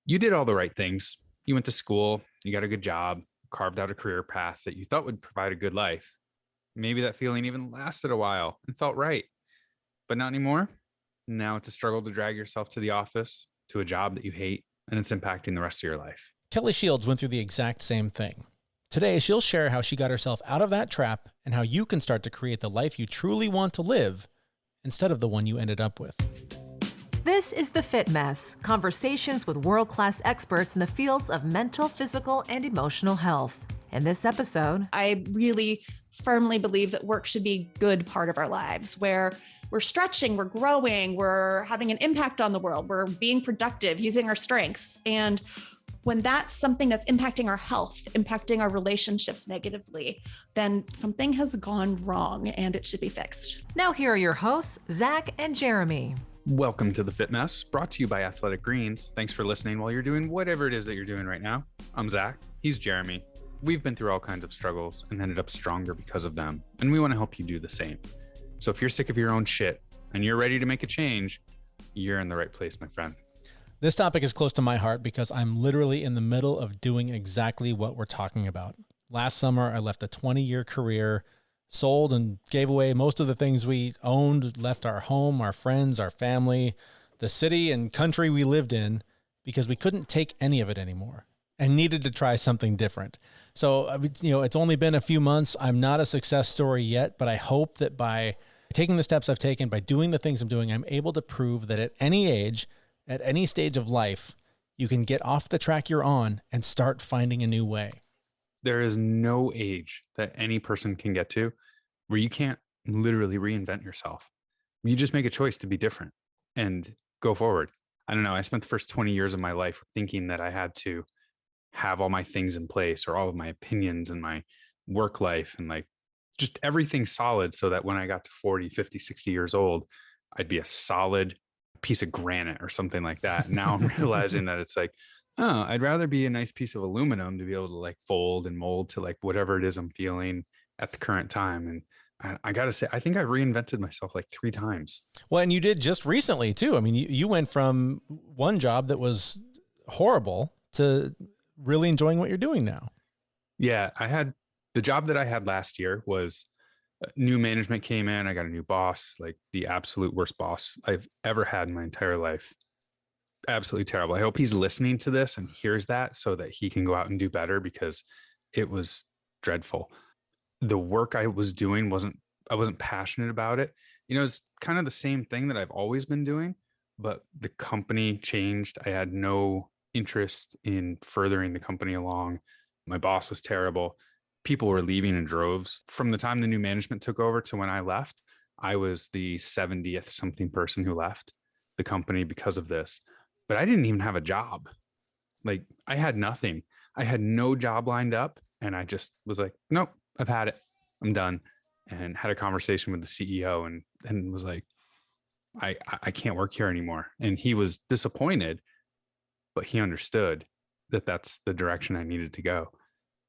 You did all the right things. You went to school, you got a good job, carved out a career path that you thought would provide a good life. Maybe that feeling even lasted a while and felt right, but not anymore. Now it's a struggle to drag yourself to the office, to a job that you hate, and it's impacting the rest of your life. Kelley Shields went through the exact same thing. Today, she'll share how she got herself out of that trap and how you can start to create the life you truly want to live instead of the one you ended up with. This is The Fit Mess, conversations with world-class experts in the fields of mental, physical, and emotional health. In this episode, I really firmly believe that work should be a good part of our lives, where we're stretching, we're growing, we're having an impact on the world, we're being productive, using our strengths. And when that's something that's impacting our health, impacting our relationships negatively, then something has gone wrong and it should be fixed. Now here are your hosts, Zach and Jeremy. Welcome to The Fit Mess, brought to you by Athletic Greens. Thanks for listening while you're doing whatever it is that you're doing right now. I'm Zach. He's Jeremy. We've been through all kinds of struggles and ended up stronger because of them, and we want to help you do the same. So if you're sick of your own shit and you're ready to make a change, you're in the right place, my friend. This topic is close to my heart because I'm literally in the middle of doing exactly what we're talking about. Last summer, I left a 20-year career, sold and gave away most of the things we owned, left our home, our friends, our family, the city and country we lived in because we couldn't take any of it anymore and needed to try something different. So, it's only been a few months. I'm not a success story yet, but I hope that by taking the steps I've taken, by doing the things I'm doing, I'm able to prove that at any age, at any stage of life, you can get off the track you're on and start finding a new way. There is no age that any person can get to where you can't literally reinvent yourself. You just make a choice to be different and go forward. I don't know. I spent the first 20 years of my life thinking that I had to have all my things in place or all of my opinions and my work life and like just everything solid so that when I got to 40, 50, 60 years old, I'd be a solid piece of granite or something like that. Now I'm realizing that it's like, oh, I'd rather be a nice piece of aluminum to be able to like fold and mold to like whatever it is I'm feeling at the current time. And I got to say, I think I reinvented myself like 3 times. Well, and you did just recently too. I mean, you went from one job that was horrible to really enjoying what you're doing now. Yeah, the job that I had last year was new management came in. I got a new boss, like the absolute worst boss I've ever had in my entire life. Absolutely terrible. I hope he's listening to this and hears that so that he can go out and do better because it was dreadful. The work I was doing I wasn't passionate about it. It's kind of the same thing that I've always been doing, but the company changed. I had no interest in furthering the company along. My boss was terrible. People were leaving in droves. From the time the new management took over to when I left, I was the 70th something person who left the company because of this. But I didn't even have a job. Like I had nothing. I had no job lined up. And I just was like, nope, I've had it. I'm done. And had a conversation with the CEO and was like, I can't work here anymore. And he was disappointed, but he understood that that's the direction I needed to go.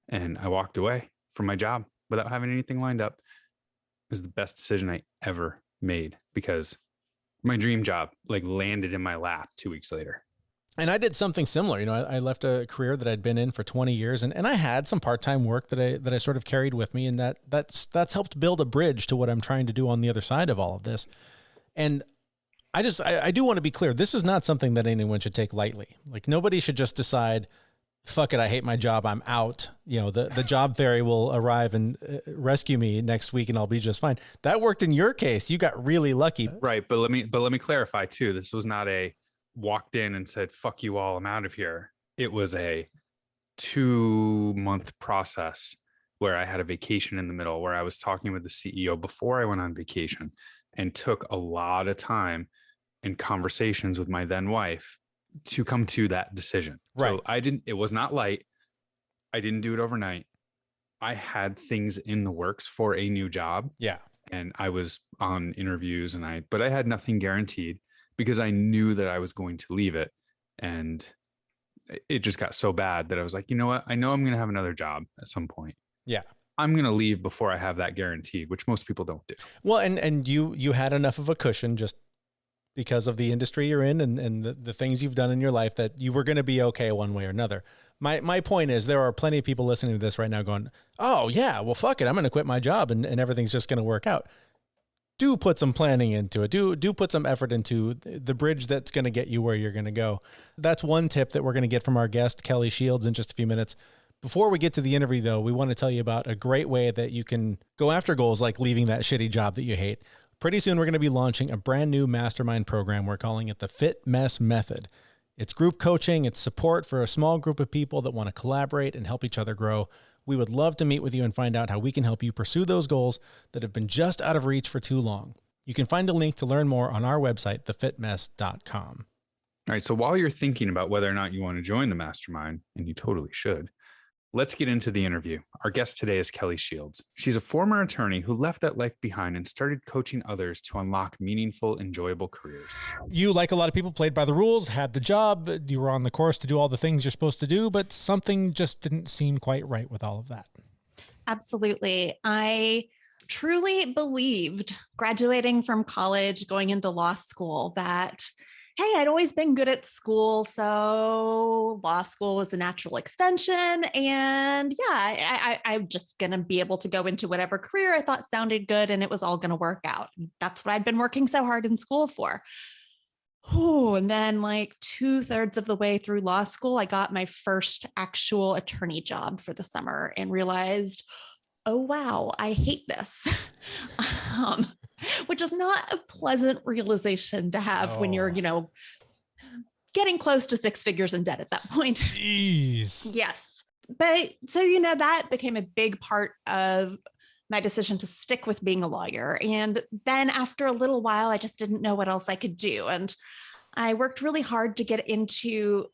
And I walked away from my job without having anything lined up. It was the best decision I ever made because my dream job like landed in my lap 2 weeks later. And I did something similar. I left a career that I'd been in for 20 years and I had some part-time work that I sort of carried with me. And that's helped build a bridge to what I'm trying to do on the other side of all of this. And I do want to be clear. This is not something that anyone should take lightly. Like nobody should just decide, fuck it, I hate my job, I'm out. The job fairy will arrive and rescue me next week and I'll be just fine. That worked in your case. You got really lucky. Right. But let me clarify too. This was not a walked in and said, fuck you all, I'm out of here. It was a 2-month process where I had a vacation in the middle where I was talking with the CEO before I went on vacation and took a lot of time and conversations with my then wife to come to that decision. Right. So it was not light. I didn't do it overnight. I had things in the works for a new job. Yeah. And I was on interviews but I had nothing guaranteed because I knew that I was going to leave it. And it just got so bad that I was like, you know what? I know I'm going to have another job at some point. Yeah. I'm going to leave before I have that guaranteed, which most people don't do. Well, and you had enough of a cushion just because of the industry you're in and the things you've done in your life that you were going to be okay one way or another. My point is there are plenty of people listening to this right now going, oh yeah, well, fuck it. I'm going to quit my job and everything's just going to work out. Do put some planning into it. Do put some effort into the bridge that's going to get you where you're going to go. That's one tip that we're going to get from our guest, Kelley Shields, in just a few minutes. Before we get to the interview, though, we want to tell you about a great way that you can go after goals like leaving that shitty job that you hate. Pretty soon, we're going to be launching a brand new mastermind program. We're calling it the Fit Mess Method. It's group coaching. It's support for a small group of people that want to collaborate and help each other grow. We would love to meet with you and find out how we can help you pursue those goals that have been just out of reach for too long. You can find a link to learn more on our website, thefitmess.com. All right. So while you're thinking about whether or not you want to join the mastermind, and you totally should, let's get into the interview. Our guest today is Kelley Shields. She's a former attorney who left that life behind and started coaching others to unlock meaningful, enjoyable careers. You, like a lot of people, played by the rules, had the job, you were on the course to do all the things you're supposed to do, but something just didn't seem quite right with all of that. Absolutely. I truly believed graduating from college, going into law school, that hey, I'd always been good at school, so law school was a natural extension. And yeah, I'm just going to be able to go into whatever career I thought sounded good, and it was all going to work out. That's what I'd been working so hard in school for. Oh, and then like 2/3 of the way through law school, I got my first actual attorney job for the summer and realized, oh, wow, I hate this. Which is not a pleasant realization to have when you're, getting close to 6 figures in debt at that point. Jeez. Yes. But so, that became a big part of my decision to stick with being a lawyer. And then after a little while, I just didn't know what else I could do. And I worked really hard to get into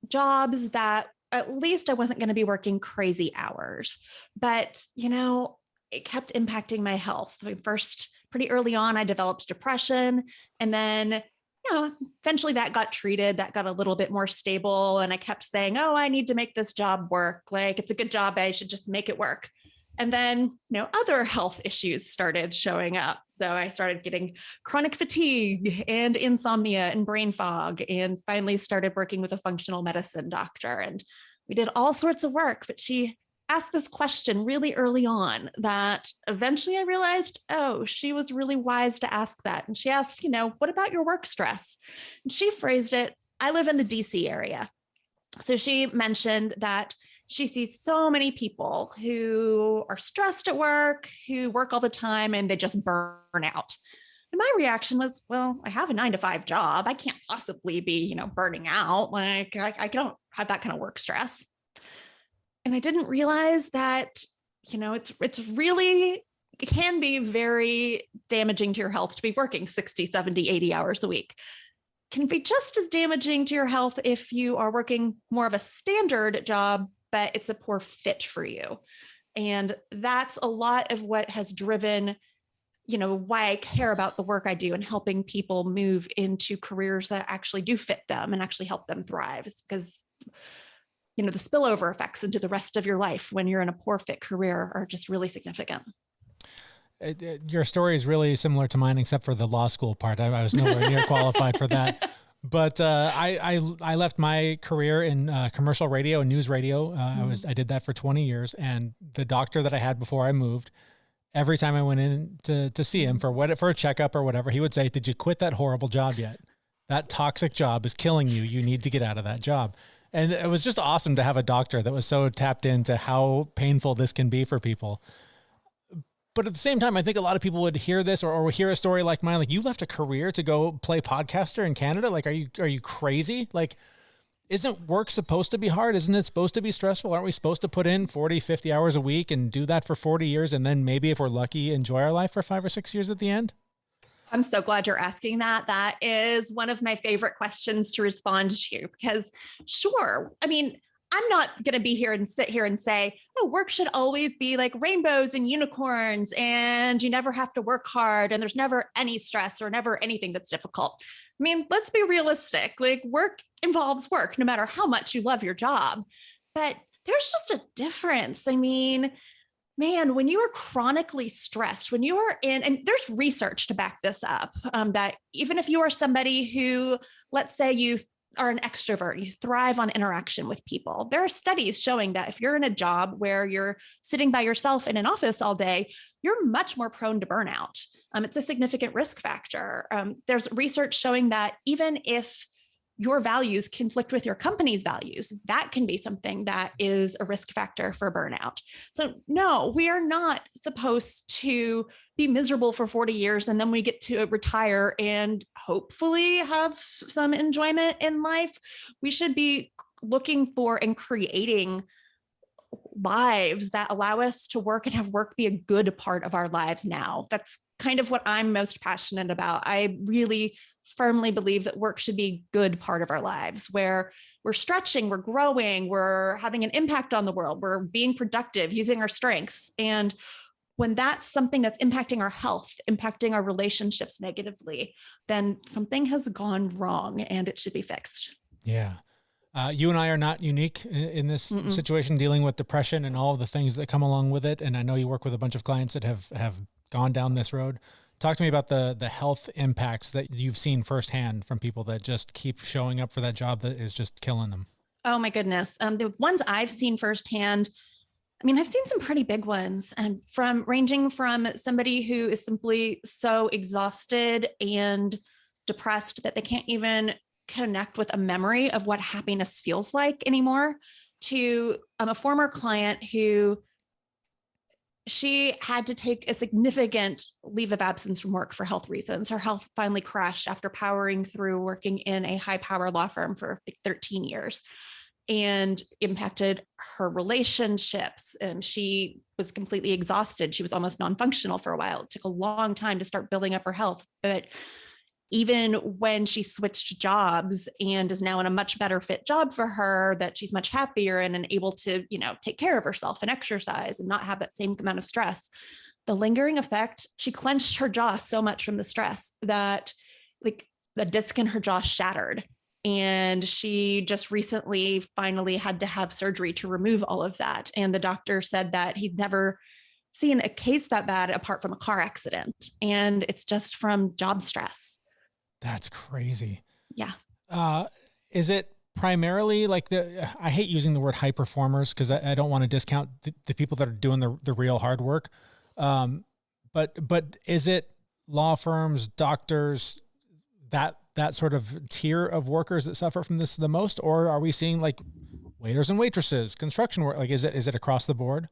jobs that at least I wasn't going to be working crazy hours. But, it kept impacting my health. First, pretty early on, I developed depression, and then, eventually that got treated, that got a little bit more stable. And I kept saying, oh, I need to make this job work. Like, it's a good job. I should just make it work. And then, other health issues started showing up. So I started getting chronic fatigue and insomnia and brain fog, and finally started working with a functional medicine doctor. And we did all sorts of work, but she asked this question really early on that eventually I realized, oh, she was really wise to ask that. And she asked, what about your work stress? And she phrased it, I live in the DC area. So she mentioned that she sees so many people who are stressed at work, who work all the time, and they just burn out. And my reaction was, well, I have a 9-to-5 job. I can't possibly be, burning out. Like I don't have that kind of work stress. And I didn't realize that, it's really, it can be very damaging to your health to be working 60, 70, 80 hours a week. It can be just as damaging to your health if you are working more of a standard job, but it's a poor fit for you. And that's a lot of what has driven, why I care about the work I do and helping people move into careers that actually do fit them and actually help them thrive. It's because the spillover effects into the rest of your life when you're in a poor fit career are just really significant. Your story is really similar to mine, except for the law school part. I was nowhere near qualified for that. But I left my career in commercial radio and news radio. I did that for 20 years. And the doctor that I had before I moved, every time I went in to see him for a checkup or whatever, he would say, did you quit that horrible job yet? That toxic job is killing you. You need to get out of that job. And it was just awesome to have a doctor that was so tapped into how painful this can be for people. But at the same time, I think a lot of people would hear this or hear a story like mine. Like, you left a career to go play podcaster in Canada. Like, are you crazy? Like, isn't work supposed to be hard? Isn't it supposed to be stressful? Aren't we supposed to put in 40, 50 hours a week and do that for 40 years? And then maybe if we're lucky, enjoy our life for 5 or 6 years at the end? I'm so glad you're asking that. That is one of my favorite questions to respond to, because sure, I'm not going to be here and sit here and say, oh, work should always be like rainbows and unicorns and you never have to work hard and there's never any stress or never anything that's difficult. Let's be realistic. Like, work involves work, no matter how much you love your job, but there's just a difference. Man, when you are chronically stressed, when you are in, and there's research to back this up, that even if you are somebody who, let's say you are an extrovert, you thrive on interaction with people, there are studies showing that if you're in a job where you're sitting by yourself in an office all day, you're much more prone to burnout. It's a significant risk factor. There's research showing that even if your values conflict with your company's values, that can be something that is a risk factor for burnout. So no, we are not supposed to be miserable for 40 years and then we get to retire and hopefully have some enjoyment in life. We should be looking for and creating lives that allow us to work and have work be a good part of our lives now. That's kind of what I'm most passionate about. I really firmly believe that work should be a good part of our lives, where we're stretching, we're growing, we're having an impact on the world, we're being productive, using our strengths. And when that's something that's impacting our health, impacting our relationships negatively, then something has gone wrong and it should be fixed. Yeah. You and I are not unique in this situation, dealing with depression and all of the things that come along with it. And I know you work with a bunch of clients that have gone down this road. Talk to me about the health impacts that you've seen firsthand from people that just keep showing up for that job that is just killing them. Oh my goodness. The ones I've seen firsthand, I mean, I've seen some pretty big ones, and ranging from somebody who is simply so exhausted and depressed that they can't even connect with a memory of what happiness feels like anymore, to a former client who she had to take a significant leave of absence from work for health reasons. Her health finally crashed after powering through working in a high power law firm for 13 years and impacted her relationships. She was completely exhausted. She was almost non-functional for a while. It took a long time to start building up her health. But even when she switched jobs and is now in a much better fit job for her, that she's much happier and able to, take care of herself and exercise and not have that same amount of stress, the lingering effect, she clenched her jaw so much from the stress that the disc in her jaw shattered. And she just recently finally had to have surgery to remove all of that. And the doctor said that he'd never seen a case that bad apart from a car accident. And it's just from job stress. That's crazy. Yeah. Is it primarily like I hate using the word high performers because I don't want to discount the people that are doing the real hard work. But is it law firms, doctors, that sort of tier of workers that suffer from this the most? Or are we seeing like waiters and waitresses, construction work? Like, is it across the board?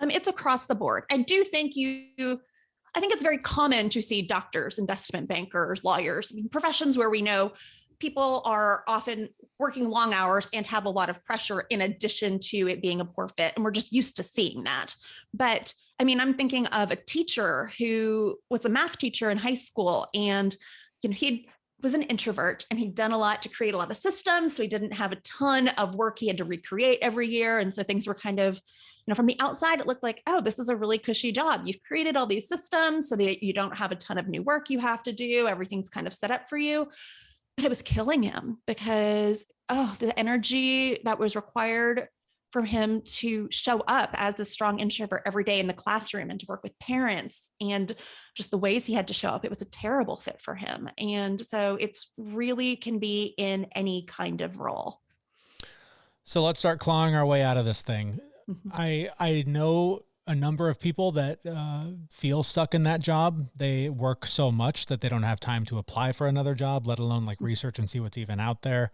It's across the board. I do think I think it's very common to see doctors, investment bankers, lawyers, professions where we know people are often working long hours and have a lot of pressure in addition to it being a poor fit. And we're just used to seeing that. But I mean, I'm thinking of a teacher who was a math teacher in high school, and he was an introvert and he'd done a lot to create a lot of systems. So he didn't have a ton of work he had to recreate every year. And so things were kind of, from the outside, it looked like, oh, this is a really cushy job. You've created all these systems so that you don't have a ton of new work you have to do. Everything's kind of set up for you. But it was killing him because, the energy that was required for him to show up as a strong introvert every day in the classroom and to work with parents and just the ways he had to show up, it was a terrible fit for him. And so it's really can be in any kind of role. So let's start clawing our way out of this thing. Mm-hmm. I know a number of people that feel stuck in that job. They work so much that they don't have time to apply for another job, let alone like research and see what's even out there.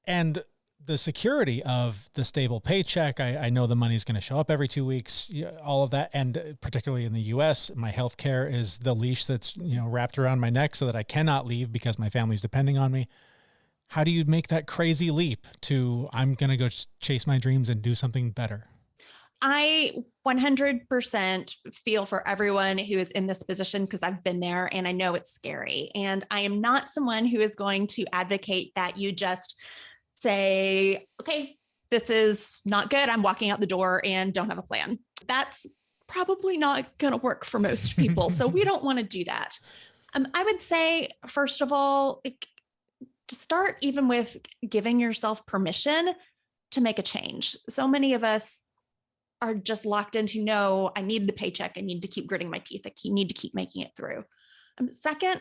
And the security of the stable paycheck, I know the money's going to show up every 2 weeks, all of that. And particularly in the US, my healthcare is the leash that's, wrapped around my neck so that I cannot leave because my family's depending on me. How do you make that crazy leap to, I'm going to go chase my dreams and do something better? I 100% feel for everyone who is in this position because I've been there and I know it's scary. And I am not someone who is going to advocate that you just say, okay, this is not good. I'm walking out the door and don't have a plan. That's probably not going to work for most people. So we don't want to do that. I would say, first of all, to start even with giving yourself permission to make a change. So many of us are just locked into, no, I need the paycheck. I need to keep gritting my teeth. I need to keep making it through. Second,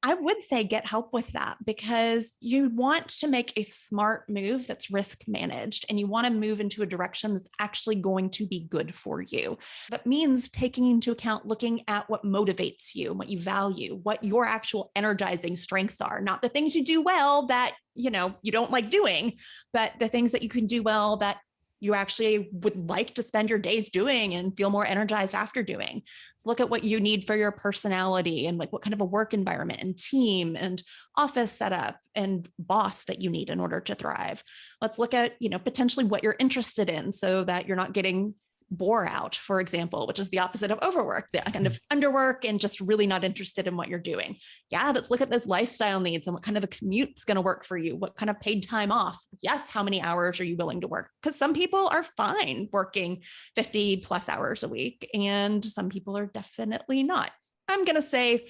I would say get help with that, because you want to make a smart move that's risk managed, and you want to move into a direction that's actually going to be good for you. That means taking into account, looking at what motivates you, what you value, what your actual energizing strengths are, not the things you do well that, you don't like doing, but the things that you can do well that you actually would like to spend your days doing and feel more energized after doing. So look at what you need for your personality, and like what kind of a work environment and team and office setup and boss that you need in order to thrive. Let's look at, potentially what you're interested in, so that you're not getting bore out, for example, which is the opposite of overwork, the kind of underwork and just really not interested in what you're doing. Yeah, let's look at those lifestyle needs and what kind of a commute is going to work for you. What kind of paid time off? Yes, how many hours are you willing to work? Because some people are fine working 50 plus hours a week, and some people are definitely not. I'm going to say,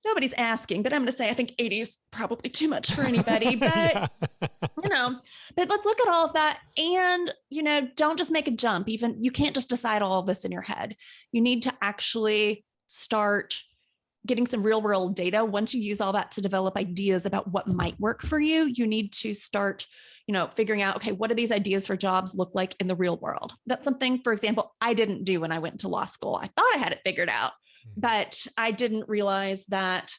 nobody's asking, but I'm going to say I think 80 is probably too much for anybody. But, but let's look at all of that, and, don't just make a jump. Even you can't just decide all of this in your head. You need to actually start getting some real world data. Once you use all that to develop ideas about what might work for you, you need to start, figuring out, okay, what do these ideas for jobs look like in the real world? That's something, for example, I didn't do when I went to law school. I thought I had it figured out, but I didn't realize that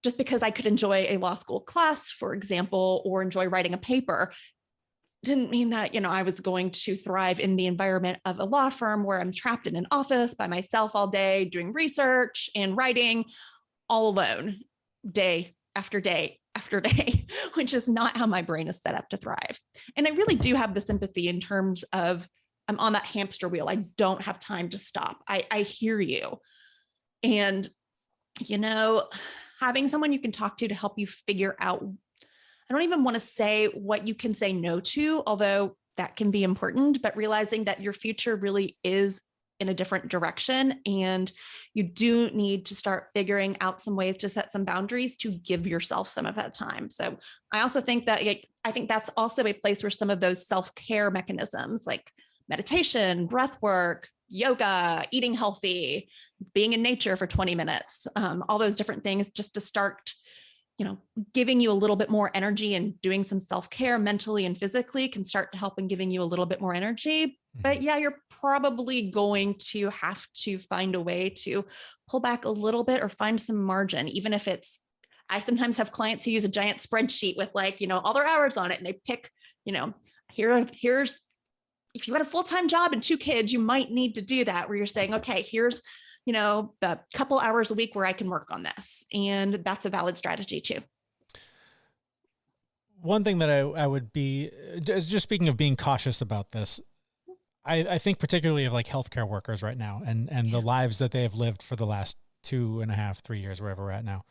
just because I could enjoy a law school class, for example, or enjoy writing a paper, didn't mean that, I was going to thrive in the environment of a law firm where I'm trapped in an office by myself all day, doing research and writing all alone, day after day after day, which is not how my brain is set up to thrive. And I really do have the sympathy in terms of, I'm on that hamster wheel. I don't have time to stop. I hear you. And, having someone you can talk to help you figure out, I don't even want to say what you can say no to, although that can be important, but realizing that your future really is in a different direction. And you do need to start figuring out some ways to set some boundaries to give yourself some of that time. So I also think that, I think that's also a place where some of those self-care mechanisms like meditation, breath work, yoga, eating healthy, being in nature for 20 minutes, all those different things, just to start, giving you a little bit more energy, and doing some self-care mentally and physically can start to help in giving you a little bit more energy. But yeah, you're probably going to have to find a way to pull back a little bit or find some margin, even if it's, I sometimes have clients who use a giant spreadsheet with all their hours on it, and they pick, here's, if you had a full-time job and 2 kids, you might need to do that, where you're saying, okay, here's, the couple hours a week where I can work on this. And that's a valid strategy too. One thing that I would be, just speaking of being cautious about this, I think particularly of like healthcare workers right now, and the lives that they have lived for the last 2.5, 3 years, wherever we're at now.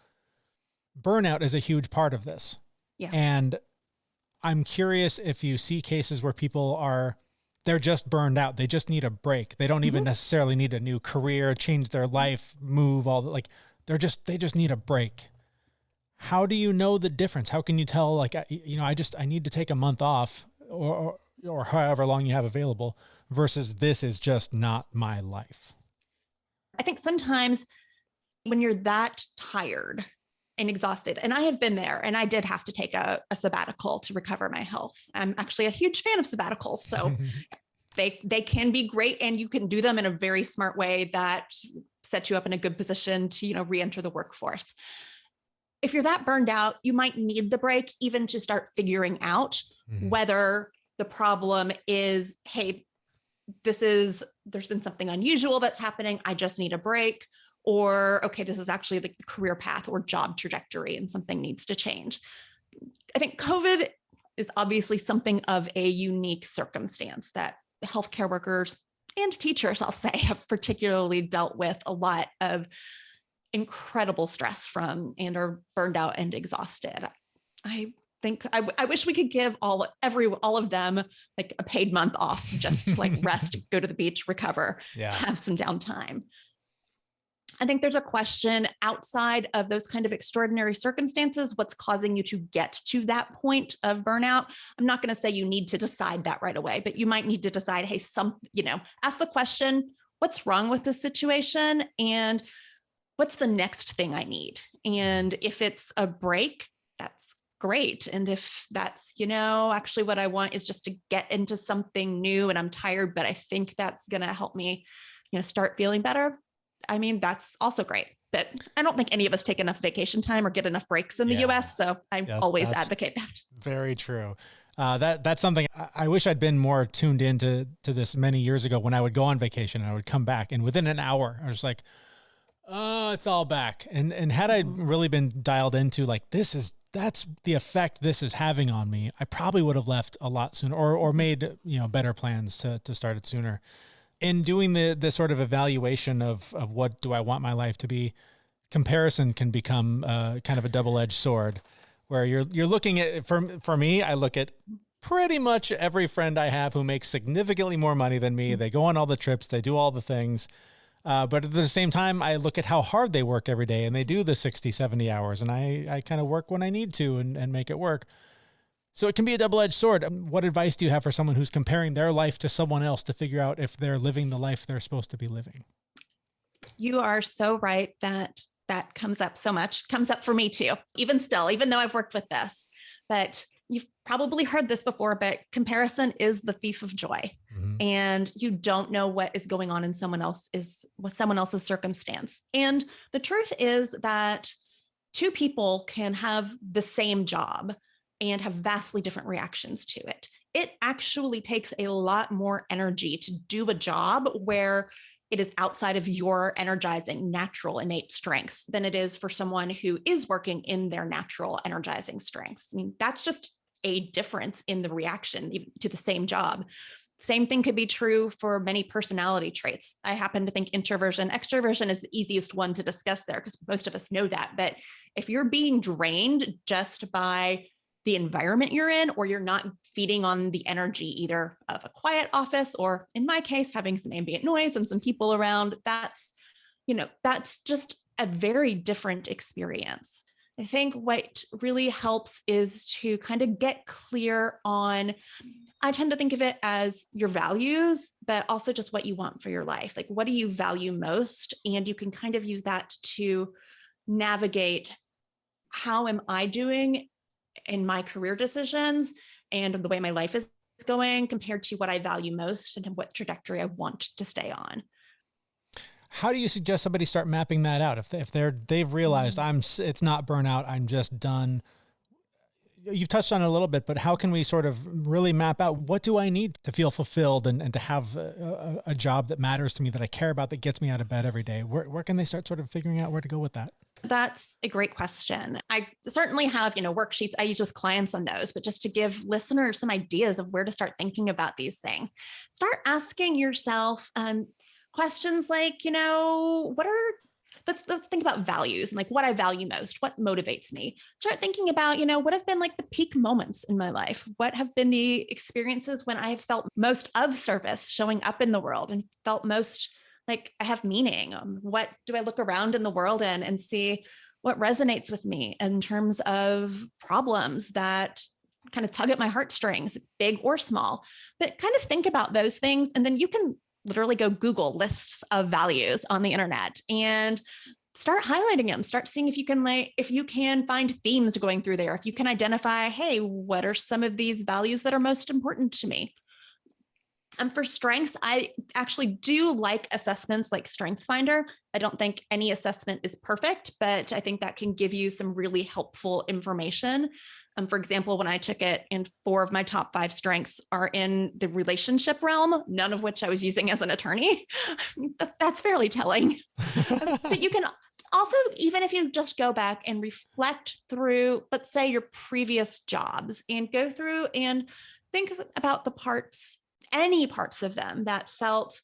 Burnout is a huge part of this. Yeah. And I'm curious if you see cases where people they're just burned out. They just need a break. They don't even necessarily need a new career, change their life, move, they just need a break. How do you know the difference? How can you tell, I need to take a month off or however long you have available versus this is just not my life? I think sometimes when you're that tired and exhausted, and I have been there, and I did have to take a sabbatical to recover my health. I'm actually a huge fan of sabbaticals. So they can be great, and you can do them in a very smart way that sets you up in a good position to, re-enter the workforce. If you're that burned out, you might need the break even to start figuring out whether the problem is, hey, there's been something unusual that's happening. I just need a break. Or, okay, this is actually the career path or job trajectory, and something needs to change. I think COVID is obviously something of a unique circumstance that healthcare workers and teachers, I'll say, have particularly dealt with a lot of incredible stress from, and are burned out and exhausted. I think I wish we could give all of them like a paid month off, just to rest, go to the beach, recover, have some downtime. I think there's a question outside of those kind of extraordinary circumstances, what's causing you to get to that point of burnout. I'm not going to say you need to decide that right away, but you might need to decide, hey, ask the question, what's wrong with this situation? And what's the next thing I need? And if it's a break, that's great. And if that's, actually what I want is just to get into something new and I'm tired, but I think that's going to help me, start feeling better. I mean, that's also great, but I don't think any of us take enough vacation time or get enough breaks in the US. So I always advocate that. Very true. That's something I wish I'd been more tuned into this many years ago when I would go on vacation and I would come back and within an hour, I was like, oh, it's all back. And had I really been dialed into like, that's the effect this is having on me, I probably would have left a lot sooner or made, better plans to start it sooner. In doing the sort of evaluation of what do I want my life to be, comparison can become kind of a double-edged sword where you're looking at, for me, I look at pretty much every friend I have who makes significantly more money than me. They go on all the trips, they do all the things. But at the same time, I look at how hard they work every day and they do the 60, 70 hours and I kind of work when I need to and make it work. So it can be a double-edged sword. What advice do you have for someone who's comparing their life to someone else to figure out if they're living the life they're supposed to be living? You are so right that comes up so much, comes up for me too, even though I've worked with this, but you've probably heard this before, but comparison is the thief of joy. Mm-hmm. And you don't know what is going on in someone else's circumstance. And the truth is that two people can have the same job and have vastly different reactions to it. It actually takes a lot more energy to do a job where it is outside of your energizing, natural, innate strengths than it is for someone who is working in their natural, energizing strengths. I mean, that's just a difference in the reaction to the same job. Same thing could be true for many personality traits. I happen to think introversion, extroversion is the easiest one to discuss there because most of us know that. But if you're being drained just by the environment you're in, or you're not feeding on the energy either of a quiet office, or in my case, having some ambient noise and some people around, that's just a very different experience. I think what really helps is to kind of get clear on, I tend to think of it as your values, but also just what you want for your life. Like, what do you value most? And you can kind of use that to navigate, how am I doing in my career decisions and the way my life is going compared to what I value most and what trajectory I want to stay on. How do you suggest somebody start mapping that out? If they've realized it's not burnout, I'm just done. You've touched on it a little bit, but how can we sort of really map out what do I need to feel fulfilled and to have a job that matters to me, that I care about, that gets me out of bed every day? Where can they start sort of figuring out where to go with that? That's a great question. I certainly have, worksheets I use with clients on those, but just to give listeners some ideas of where to start thinking about these things, start asking yourself questions like, let's think about values and like what I value most, what motivates me. Start thinking about, what have been like the peak moments in my life? What have been the experiences when I've felt most of service showing up in the world and felt most like I have meaning? What do I look around in the world and see what resonates with me in terms of problems that kind of tug at my heartstrings, big or small? But kind of think about those things. And then you can literally go Google lists of values on the internet and start highlighting them. Start seeing if you can find themes going through there. If you can identify, hey, what are some of these values that are most important to me? And for strengths, I actually do like assessments like Strength Finder. I don't think any assessment is perfect, but I think that can give you some really helpful information. For example, when I took it, and 4 of my top 5 strengths are in the relationship realm, none of which I was using as an attorney. That's fairly telling. But you can also, even if you just go back and reflect through, let's say, your previous jobs, and go through and think about any parts of them that felt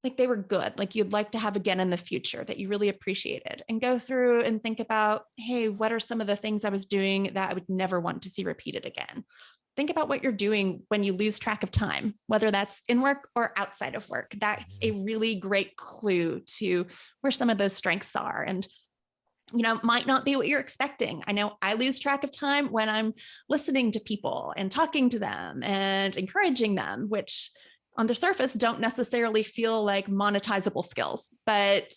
like they were good, like you'd like to have again in the future, that you really appreciated, and go through and think about, hey, what are some of the things I was doing that I would never want to see repeated again? think about what you're doing when you lose track of time, whether that's in work or outside of work. That's a really great clue to where some of those strengths are. And might not be what you're expecting. I know I lose track of time when I'm listening to people and talking to them and encouraging them, which on the surface don't necessarily feel like monetizable skills, but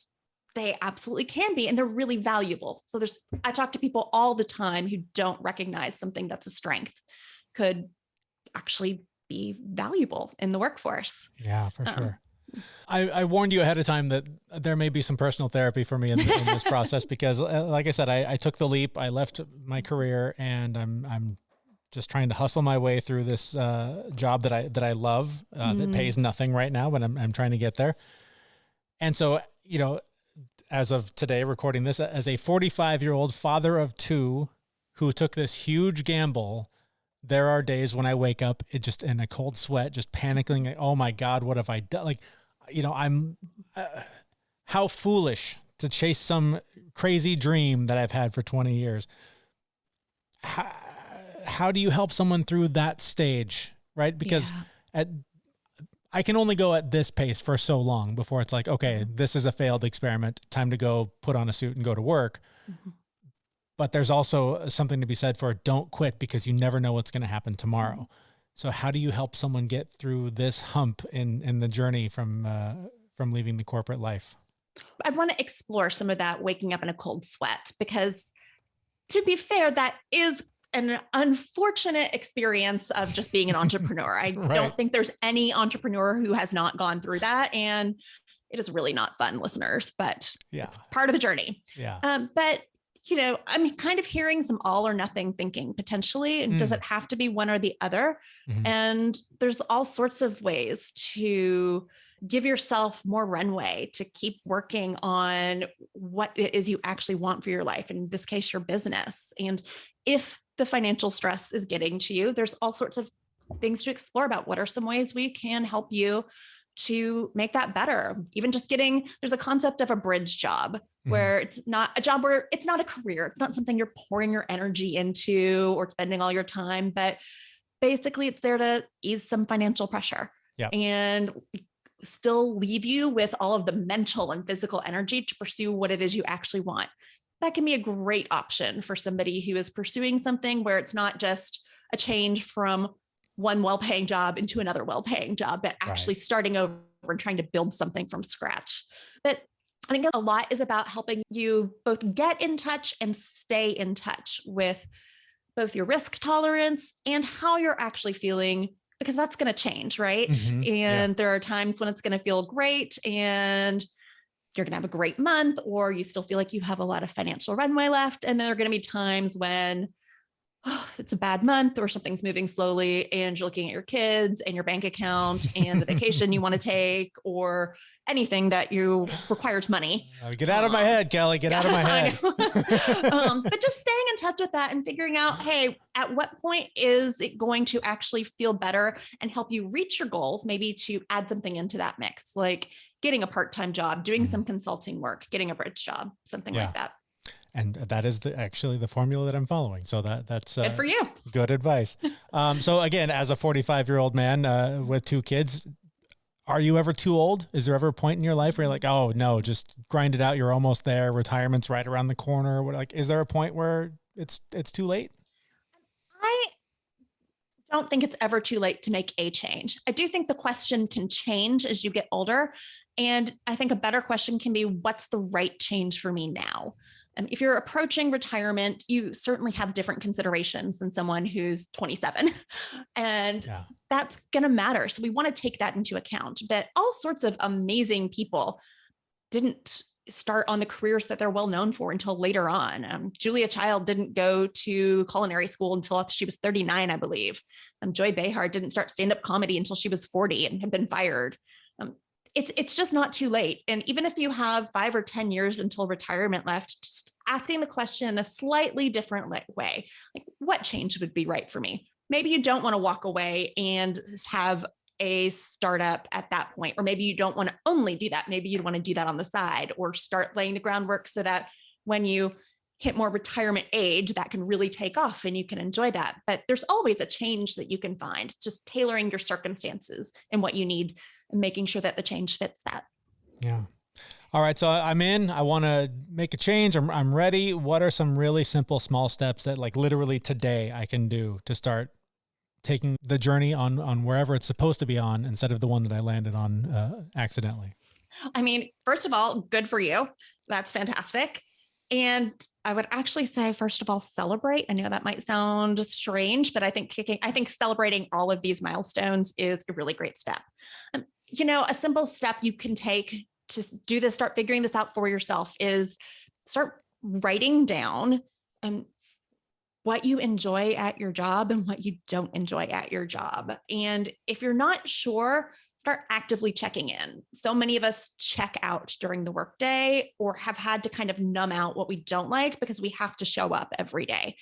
they absolutely can be, and they're really valuable. So I talk to people all the time who don't recognize something that's a strength could actually be valuable in the workforce. Yeah, for sure. I warned you ahead of time that there may be some personal therapy for me in this process, because like I said, I took the leap, I left my career, and I'm just trying to hustle my way through this job that I love, that pays nothing right now, but I'm trying to get there. And so, as of today, recording this, as a 45-year-old father of two who took this huge gamble, there are days when I wake up just in a cold sweat, just panicking. Like, oh my God, what have I done? Like, I'm how foolish to chase some crazy dream that I've had for 20 years. How do you help someone through that stage, right? Because I can only go at this pace for so long before it's like, okay, this is a failed experiment. Time to go put on a suit and go to work. Mm-hmm. But there's also something to be said for don't quit, because you never know what's going to happen tomorrow. Mm-hmm. So how do you help someone get through this hump in the journey from leaving the corporate life? I want to explore some of that waking up in a cold sweat, because to be fair, that is an unfortunate experience of just being an entrepreneur. I don't think there's any entrepreneur who has not gone through that. And it is really not fun, listeners, but it's part of the journey. Yeah. But I'm kind of hearing some all or nothing thinking potentially. And does it have to be one or the other? Mm-hmm. And there's all sorts of ways to give yourself more runway to keep working on what it is you actually want for your life. In this case, your business. And if the financial stress is getting to you, there's all sorts of things to explore about what are some ways we can help you to make that better. Even just there's a concept of a bridge job where it's not a job, where it's not a career. It's not something you're pouring your energy into or spending all your time, but basically it's there to ease some financial pressure and still leave you with all of the mental and physical energy to pursue what it is you actually want. That can be a great option for somebody who is pursuing something where it's not just a change from one well-paying job into another well-paying job, but actually starting over and trying to build something from scratch. But I think a lot is about helping you both get in touch and stay in touch with both your risk tolerance and how you're actually feeling, because that's going to change, right? Mm-hmm. And there are times when it's going to feel great and you're going to have a great month, or you still feel like you have a lot of financial runway left. And there are going to be times when it's a bad month or something's moving slowly and you're looking at your kids and your bank account and the vacation you want to take, or anything that requires money. Get out of my head, Kelley, get out of my head. But just staying in touch with that and figuring out, hey, at what point is it going to actually feel better and help you reach your goals? Maybe to add something into that mix, like getting a part-time job, doing some consulting work, getting a bridge job, something like that. And that is actually the formula that I'm following. So that's good for you. Good advice. So again, as a 45-year-old man with two kids, are you ever too old? Is there ever a point in your life where you're like, oh no, just grind it out, you're almost there, retirement's right around the corner? Is there a point where it's too late? I don't think it's ever too late to make a change. I do think the question can change as you get older. And I think a better question can be, what's the right change for me now? If you're approaching retirement, you certainly have different considerations than someone who's 27, and that's going to matter. So we want to take that into account. But all sorts of amazing people didn't start on the careers that they're well known for until later on. Julia Child didn't go to culinary school until after she was 39, I believe. Joy Behar didn't start stand-up comedy until she was 40 and had been fired. It's just not too late. And even if you have 5 or 10 years until retirement left, just asking the question in a slightly different way, like what change would be right for me? Maybe you don't want to walk away and have a startup at that point, or maybe you don't want to only do that. Maybe you'd want to do that on the side or start laying the groundwork so that when you hit more retirement age, that can really take off and you can enjoy that. But there's always a change that you can find, just tailoring your circumstances and what you need and making sure that the change fits that. Yeah. All right. So I'm in, I want to make a change. I'm ready. What are some really simple, small steps that like literally today I can do to start taking the journey on wherever it's supposed to be on instead of the one that I landed on accidentally? I mean, first of all, good for you. That's fantastic. And I would actually say, first of all, celebrate. I know that might sound strange, but I think celebrating all of these milestones is a really great step. A simple step you can take to do this, start figuring this out for yourself, is start writing down what you enjoy at your job and what you don't enjoy at your job. And if you're not sure, start actively checking in. So many of us check out during the workday or have had to kind of numb out what we don't like because we have to show up every day.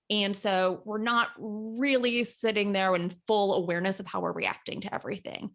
And so we're not really sitting there in full awareness of how we're reacting to everything.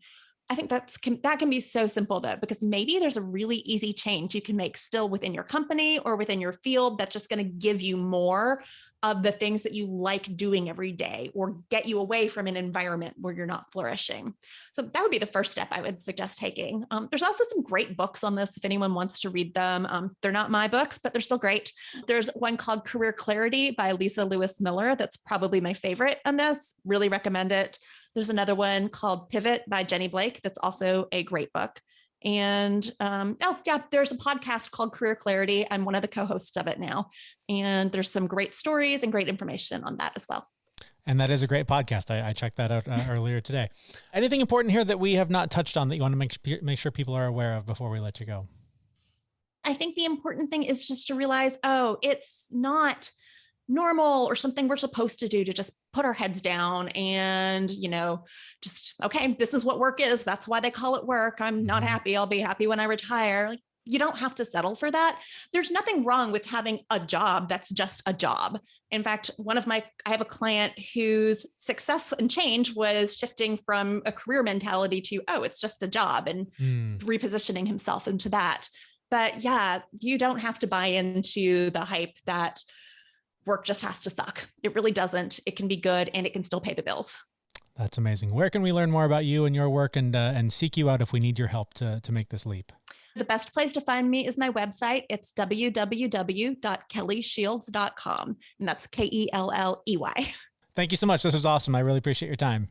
I think that can be so simple though, because maybe there's a really easy change you can make still within your company or within your field that's just going to give you more of the things that you like doing every day or get you away from an environment where you're not flourishing. So that would be the first step I would suggest taking. There's also some great books on this if anyone wants to read them. They're not my books, but they're still great. There's one called Career Clarity by Lisa Lewis Miller. That's probably my favorite on this. Really recommend it. There's another one called Pivot by Jenny Blake. That's also a great book. And there's a podcast called Career Clarity. I'm one of the co-hosts of it now. And there's some great stories and great information on that as well. And that is a great podcast. I checked that out earlier today. Anything important here that we have not touched on that you want to make sure people are aware of before we let you go? I think the important thing is just to realize, it's not normal or something we're supposed to do to just put our heads down and, okay, this is what work is. That's why they call it work. I'm not happy. I'll be happy when I retire. Like, you don't have to settle for that. There's nothing wrong with having a job that's just a job. In fact, I have a client whose success and change was shifting from a career mentality to, it's just a job, and repositioning himself into that. But yeah, you don't have to buy into the hype that work just has to suck. It really doesn't. It can be good and it can still pay the bills. That's amazing. Where can we learn more about you and your work and seek you out if we need your help to make this leap? The best place to find me is my website. It's www.kelleyshields.com. And that's Kelley. Thank you so much. This was awesome. I really appreciate your time.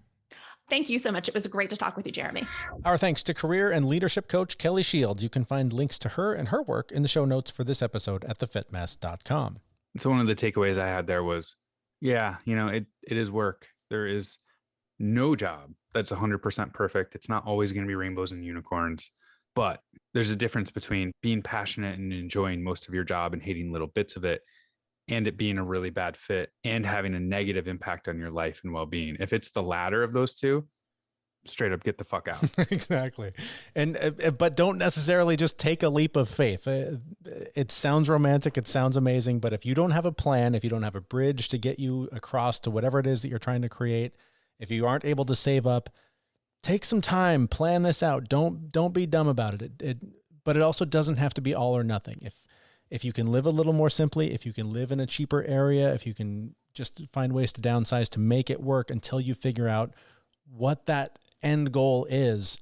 Thank you so much. It was great to talk with you, Jeremy. Our thanks to career and leadership coach Kelley Shields. You can find links to her and her work in the show notes for this episode at thefitmess.com. So one of the takeaways I had there was, it is work. There is no job that's 100% perfect. It's not always going to be rainbows and unicorns, but there's a difference between being passionate and enjoying most of your job and hating little bits of it, and it being a really bad fit and having a negative impact on your life and well-being. If it's the latter of those two, straight up get the fuck out. Exactly. But don't necessarily just take a leap of faith. It sounds romantic. It sounds amazing. But if you don't have a plan, if you don't have a bridge to get you across to whatever it is that you're trying to create, if you aren't able to save up, take some time, plan this out. Don't be dumb about it. But it also doesn't have to be all or nothing. If you can live a little more simply, if you can live in a cheaper area, if you can just find ways to downsize to make it work until you figure out what that end goal is,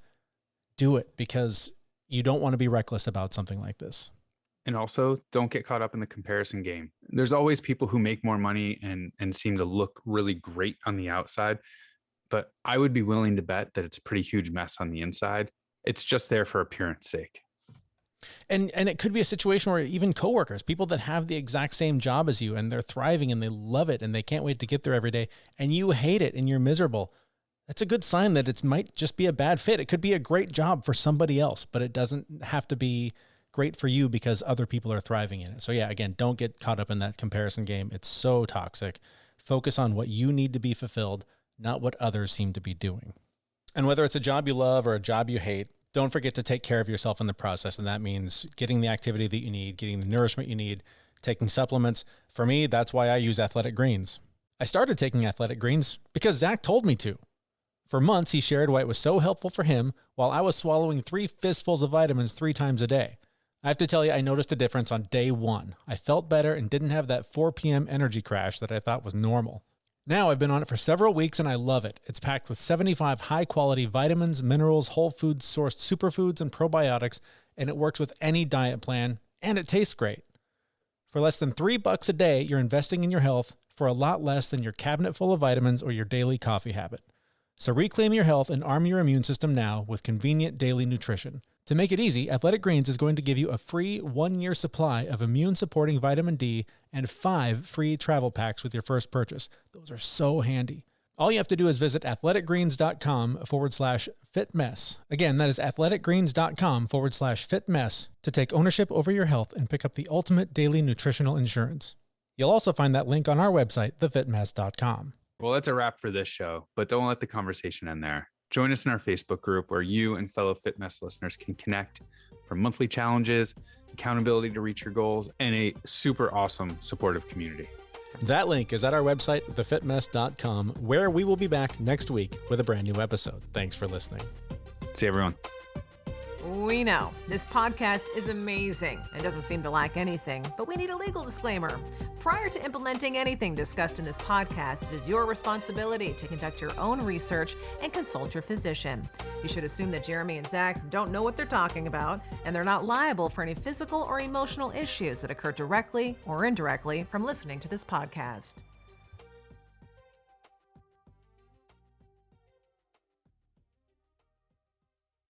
do it, because you don't want to be reckless about something like this. And also, don't get caught up in the comparison game. There's always people who make more money and seem to look really great on the outside, but I would be willing to bet that it's a pretty huge mess on the inside. It's just there for appearance sake. And it could be a situation where even coworkers, people that have the exact same job as you and they're thriving and they love it and they can't wait to get there every day, and you hate it and you're miserable. That's a good sign that it might just be a bad fit. It could be a great job for somebody else, but it doesn't have to be great for you because other people are thriving in it. So yeah, again, don't get caught up in that comparison game. It's so toxic. Focus on what you need to be fulfilled, not what others seem to be doing. And whether it's a job you love or a job you hate, don't forget to take care of yourself in the process. And that means getting the activity that you need, getting the nourishment you need, taking supplements. For me, that's why I use Athletic Greens. I started taking Athletic Greens because Zach told me to. For months, he shared why it was so helpful for him while I was swallowing 3 fistfuls of vitamins 3 times a day. I have to tell you, I noticed a difference on day one. I felt better and didn't have that 4 p.m. energy crash that I thought was normal. Now I've been on it for several weeks and I love it. It's packed with 75 high-quality vitamins, minerals, whole foods sourced superfoods, and probiotics, and it works with any diet plan, and it tastes great. For less than $3 a day, you're investing in your health for a lot less than your cabinet full of vitamins or your daily coffee habit. So reclaim your health and arm your immune system now with convenient daily nutrition. To make it easy, Athletic Greens is going to give you a free 1-year supply of immune-supporting vitamin D and 5 free travel packs with your first purchase. Those are so handy. All you have to do is visit athleticgreens.com/fitmess. Again, that is athleticgreens.com/fitmess to take ownership over your health and pick up the ultimate daily nutritional insurance. You'll also find that link on our website, thefitmess.com. Well, that's a wrap for this show, but don't let the conversation end there. Join us in our Facebook group where you and fellow Fit Mess listeners can connect for monthly challenges, accountability to reach your goals, and a super awesome supportive community. That link is at our website, thefitmess.com, where we will be back next week with a brand new episode. Thanks for listening. See everyone. We know this podcast is amazing and doesn't seem to lack anything, but we need a legal disclaimer. Prior to implementing anything discussed in this podcast, it is your responsibility to conduct your own research and consult your physician. You should assume that Jeremy and Zach don't know what they're talking about, and they're not liable for any physical or emotional issues that occur directly or indirectly from listening to this podcast.